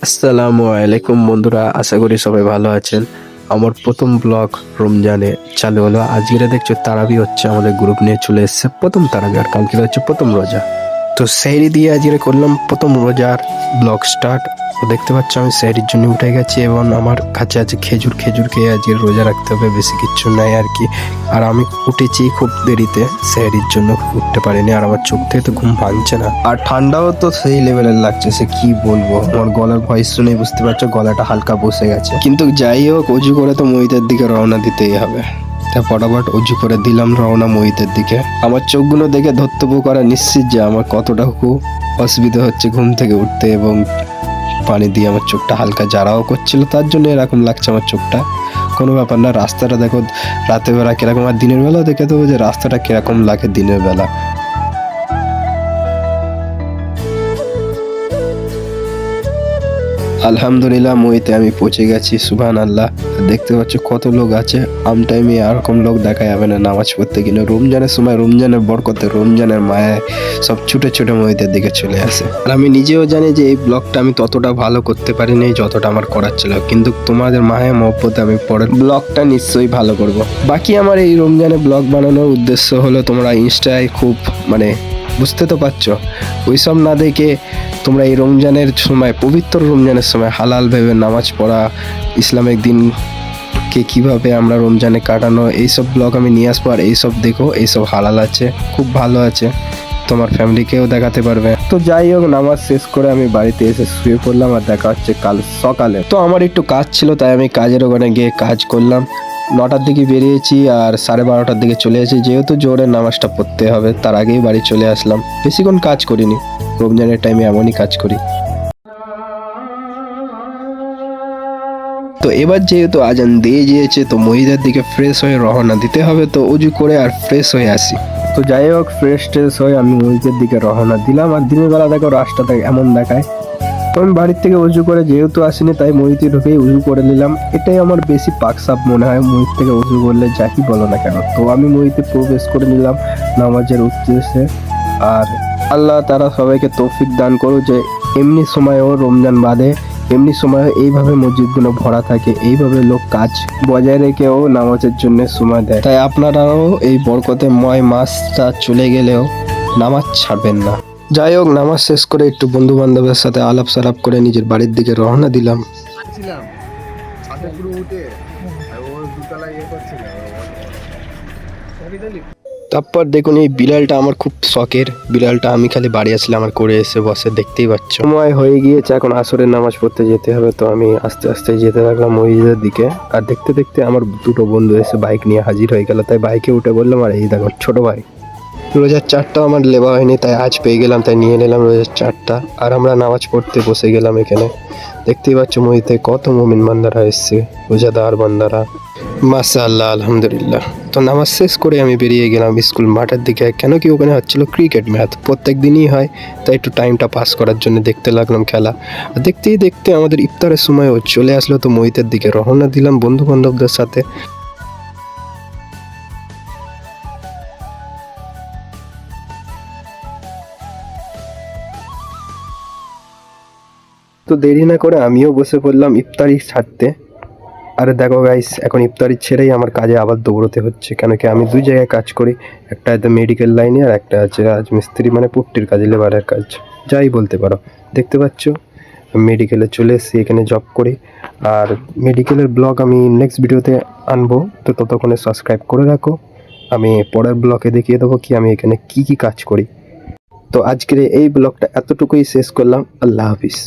আসসালামু আলাইকুম বন্ধুরা, আশা করি সবাই ভালো আছেন। আমার প্রথম ব্লগ রমজানে চালু হলো। আজকে দেখছো তারাবি হচ্ছে, আমাদের গ্রুপ নিয়ে চলে এসেছে প্রথম তারাবি, আর কালকে হচ্ছে প্রথম রোজা। তো সেহরি দিয়ে আজকে করলাম প্রথম রোজার ব্লগ স্টার্ট। তো দেখতে পাচ্ছ আমি সেহরির জন্য উঠে গেছি এবং আমার কাছে আছে খেজুর খেয়ে আজকে রোজা রাখতে হবে, বেশি কিচ্ছু নাই আর কি। আর আমি উঠেছি খুব দেরিতে, সেহরির জন্য উঠতে পারিনি, আর আমার চোখ থেকে তো ঘুম ভাঙছে না, আর ঠান্ডাও তো সেই লেভেলের লাগছে, সে কি বলবো। আমার গলার ভয়েস শুনে বুঝতে পারছো গলাটা হালকা বসে গেছে, কিন্তু যাই হোক অজু করে তো মহিদের দিকে রওনা দিতেই হবে। তা ফটাফট অজু করে দিলাম রওনা মহিদের দিকে। আমার চোখগুলো দেখে ধর্তব্য করা নিশ্চিত যে আমার কতটা অসুবিধা হচ্ছে ঘুম থেকে উঠতে, এবং পানি দিয়ে আমার চোখটা হালকা জারাও করছিল, তার জন্য এরকম লাগছে আমার চোখটা। কোনো ব্যাপার না, রাস্তাটা দেখো রাতের বেলা কিরকম, আর দিনের বেলাও দেখে দেবো যে রাস্তাটা কিরকম লাগে দিনের বেলা। আলহামদুলিল্লাহ মইতে আমি পৌঁছে গেছি, সুবহানাল্লাহ। দেখতে পাচ্ছ কত লোক আছে, আম টাইমে এরকম লোক দেখা যাবে না নামাজ পড়তে গেলে। রমজানের সময় রমজানের বরকতে, রমজানের মায়ায় সব ছুটে ছুটে মইতের দিকে চলে আসে। আর আমি নিজেও জানি যে এই ব্লগটা আমি ততটা ভালো করতে পারিনি যতটা আমার করার ছিল, কিন্তু তোমাদের মায়া মহব্বতে আমি পরের ব্লগটা নিশ্চয়ই ভালো করব। বাকি আমার এই রমজানে ব্লগ বানানোর উদ্দেশ্য হলো, তোমরা ইনস্টায় খুব বুঝতে তো পারছো, ওইসব না দেখে তোমরা এই রমজানের সময়, পবিত্র রমজানের সময় হালাল ভেবে নামাজ পড়া, ইসলামিক দিনকে কিভাবে আমরা রমজানে কাটানো, এইসব ব্লগ আমি নিয়ে আসবো। আর এইসব দেখো, এইসব হালাল আছে, খুব ভালো আছে, তোমার ফ্যামিলিকেও দেখাতে পারবে। তো যাই হোক, নামাজ শেষ করে আমি বাড়িতে এসে শুয়ে পড়লাম, আর দেখা হচ্ছে কাল সকালে। তো আমার একটু কাজ ছিল, তাই আমি কাজের ওখানে গিয়ে কাজ করলাম। 9টার দিকে বেরিয়েছি আর 12:30টার দিকে চলে এসেছি, যেহেতু জোরে নামাজটা পড়তে হবে তার আগেই বাড়ি চলে আসলাম। বেশিক্ষণ কাজ করিনি, রমজানের টাইমে এমনই কাজ করি। তো এবার যেহেতু আজান দিয়ে গিয়েছে, তো মহিলার দিকে ফ্রেশ হয়ে রওনা দিতে হবে, তো উজু করে আর ফ্রেশ হয়ে আসি। তো যাই হোক, ফ্রেশ ট্রেশ হয়ে আমি মহিলার দিকে রওনা দিলাম। আর দিনের বেলা দেখো রাস্তাটা এমন দেখায়, তো আমি বাড়ির থেকে উজু করে যেহেতু আসিনি, তাই মহিতে ঢুকেই উজু করে নিলাম। এটাই আমার বেশি পাকসাপ মনে হয়, মহিত থেকে উজু করলে যাই বলো না কেন। তো আমি মহিতে প্রবেশ করে নিলাম নামাজের উদ্দেশ্যে। আর আল্লাহ তারা সবাইকে তৌফিক দান করো যে এমনি সময়ও রমজান বাদে এমনি সময় এইভাবে মসজিদগুলো ভরা থাকে, এইভাবে লোক কাজ বজায় রেখেও নামাজের জন্য সময় দেয়। তাই আপনারাও এই বরকতেময় মাসটা চলে গেলেও নামাজ ছাড়বেন না। যাই হোক, নামাজ শেষ করে একটু বন্ধু বান্ধবের সাথে আলাপ সালাপ করে নিজের বাড়ির দিকে রওনা দিলাম। তারপর দেখুন, এই বিড়ালটা আমার খুব শখের, বিড়ালটা আমি খালি বাড়ি আসলে আমার করে এসে বসে, দেখতেই পাচ্ছ। সময় হয়ে গিয়েছে, এখন আসরের নামাজ পড়তে যেতে হবে, তো আমি আস্তে আস্তে যেতে লাগলাম মসজিদের দিকে। আর দেখতে দেখতে আমার দুটো বন্ধু এসে বাইক নিয়ে হাজির হয়ে গেল, তাই বাইকে উঠে বললাম, আর এই দেখো ছোট ভাই। রোজার চারটা আমার লেবা হয়নি, তাই আজ পেয়ে গেলাম, তাই নিয়ে নিলাম রোজার চারটা। আর আমরা নামাজ পড়তে বসে গেলাম এখানে। দেখতেই পাচ্ছ মহিতে কত মুমিন বান্দারা এসছে, রোজাদার বান্দারা, মাশাআল্লাহ, আলহামদুলিল্লাহ। তো নামাজ শেষ করে আমি বেরিয়ে গেলাম স্কুল মাঠের দিকে, কেন কি ওখানে হচ্ছিল ক্রিকেট ম্যাচ, প্রত্যেক দিনই হয়, তাই একটু টাইমটা পাস করার জন্য দেখতে লাগলাম খেলা। আর দেখতেই দেখতে আমাদের ইফতারের সময়ও চলে আসলো, তো মহিতের দিকে রওনা দিলাম বন্ধু বান্ধবদের সাথে। তো দেরি না করে আমিও বসে পড়লাম ইফতারি ছাড়তে। আরে দেখো গাইস, এখন ইফতারি ছেড়েই আমার কাজে আবার দৌড়তে হচ্ছে, কেন কি আমি দুই জায়গায় কাজ করি, একটা হয়তো মেডিকেল লাইনে, আর একটা আছে রাজমিস্ত্রি, পুট্টির কাজ, লেবারের কাজ, যাই বলতে পারো। দেখতে পাচ্ছ মেডিকেলে চলে এসেছি, এখানে জব করি। আর মেডিকেলের ব্লগ আমি নেক্সট ভিডিওতে আনবো, তো ততক্ষণে সাবস্ক্রাইব করে রাখো। আমি পরের ব্লগে দেখিয়ে দেবো কি আমি এখানে কি কাজ করি। তো আজকের এই ব্লগটা এতটুকুই শেষ করলাম, আল্লাহ হাফিজ।